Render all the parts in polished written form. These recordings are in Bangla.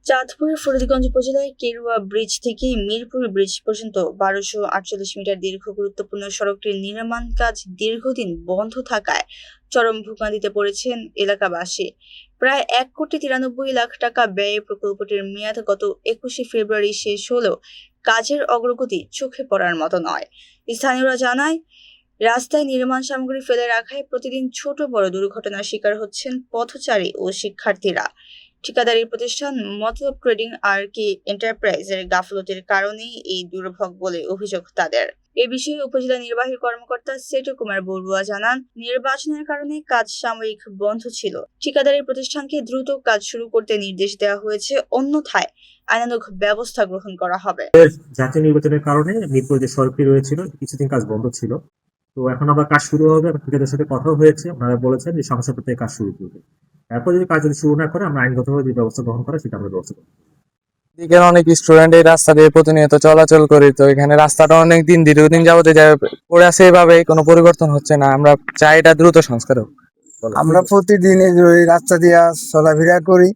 চাঁদপুরের ফরিদগঞ্জ উপজেলায় কেরুয়া ব্রিজ থেকে মিরপুর ব্রিজ পর্যন্ত ১২৪৮ মিটার দীর্ঘ গুরুত্বপূর্ণ সড়কটির নির্মাণ কাজ দীর্ঘদিন বন্ধ থাকায় চরম ভোগান্তিতে পড়েছেন এলাকাবাসী। প্রায় ১,৯৩,০০,০০০ টাকা ব্যয়ে প্রকল্পটির মেয়াদ গত ২১শে ফেব্রুয়ারি শেষ হলেও কাজের অগ্রগতি চোখে পড়ার মতো নয়। স্থানীয়রা জানায়, রাস্তায় নির্মাণ সামগ্রী ফেলে রাখায় প্রতিদিন ছোট বড় দুর্ঘটনার শিকার হচ্ছেন পথচারী ও শিক্ষার্থীরা। ঠিকাদারি প্রতিষ্ঠান মতলব ট্রেডিং আর কে এন্টারপ্রাইজের গাফলতির কারণেই এই দুর্ভোগ বলে অভিযোগ তাদের। এ বিষয়ে উপজেলা নির্বাহী কর্মকর্তা সেটু কুমার বড়ুয়া জানান, নির্বাচনের কারণে কাজ সাময়িক বন্ধ ছিল। ঠিকাদারি প্রতিষ্ঠানকে দ্রুত কাজ শুরু করতে নির্দেশ দেওয়া হয়েছে, অন্যথায় আইনানুগ ব্যবস্থা গ্রহণ করা হবে। জাতীয় নির্বাচনের কারণে মিরপুর যে সড়কটি রয়েছিল কিছুদিন কাজ বন্ধ ছিল, তো এখন আবার কাজ শুরু হবে। ঠিকাদারের সাথে কথা হয়েছে, ওনারা বলেছেন যে সমস্যা থেকে কাজ শুরু করবে। তারপর যদি কাজ শুরু না করে আমরা আইনগতভাবে যে ব্যবস্থা গ্রহণ করা সেটা আমরা ব্যবস্থা করবো। এখানে অনেক স্টুডেন্ট এই রাস্তা দিয়ে প্রতিনিয়ত চলাচল করি, তো এখানে রাস্তাটা অনেক দীর্ঘদিন যাবতে পড়ে আছে, এভাবে কোনো পরিবর্তন হচ্ছে না। আমরা চাই এটা দ্রুত সংস্কার হোক। আমরা প্রতিদিন এই রাস্তা দিয়ে চলাফেরা করি,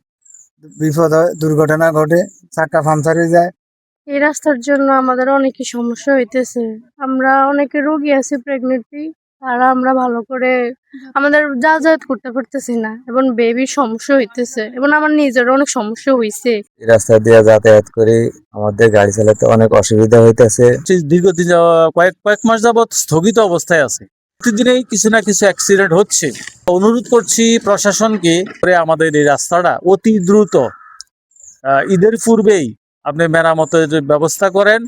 বিপদ হয়, দুর্ঘটনা ঘটে, চাকা পাংচার হয়ে যায়। এই রাস্তার জন্য আমাদের অনেকই সমস্যা হইতেছে। আমরা অনেকে রোগী আছি, প্রেগনেন্টি, তারা আমরা ভালো করে আমাদের যাতায়াত করতে পারতেছি না এবং বেবির সমস্যা হইতেছে এবং আমার নিজের অনেক সমস্যা হইছে। এই রাস্তা দিয়ে যাতায়াত করি, আমাদের গাড়ি চালাতে অনেক অসুবিধা হইতেছে। দীর্ঘদিন কয়েক মাস যাবত স্থগিত অবস্থায় আছে। প্রতিদিনই কিছু না কিছু অ্যাক্সিডেন্ট হচ্ছে। অনুরোধ করছি প্রশাসনকে আমাদের এই রাস্তাটা অতি দ্রুত ঈদের পূর্বেই আপনি মেরামতের ব্যবস্থা করেন।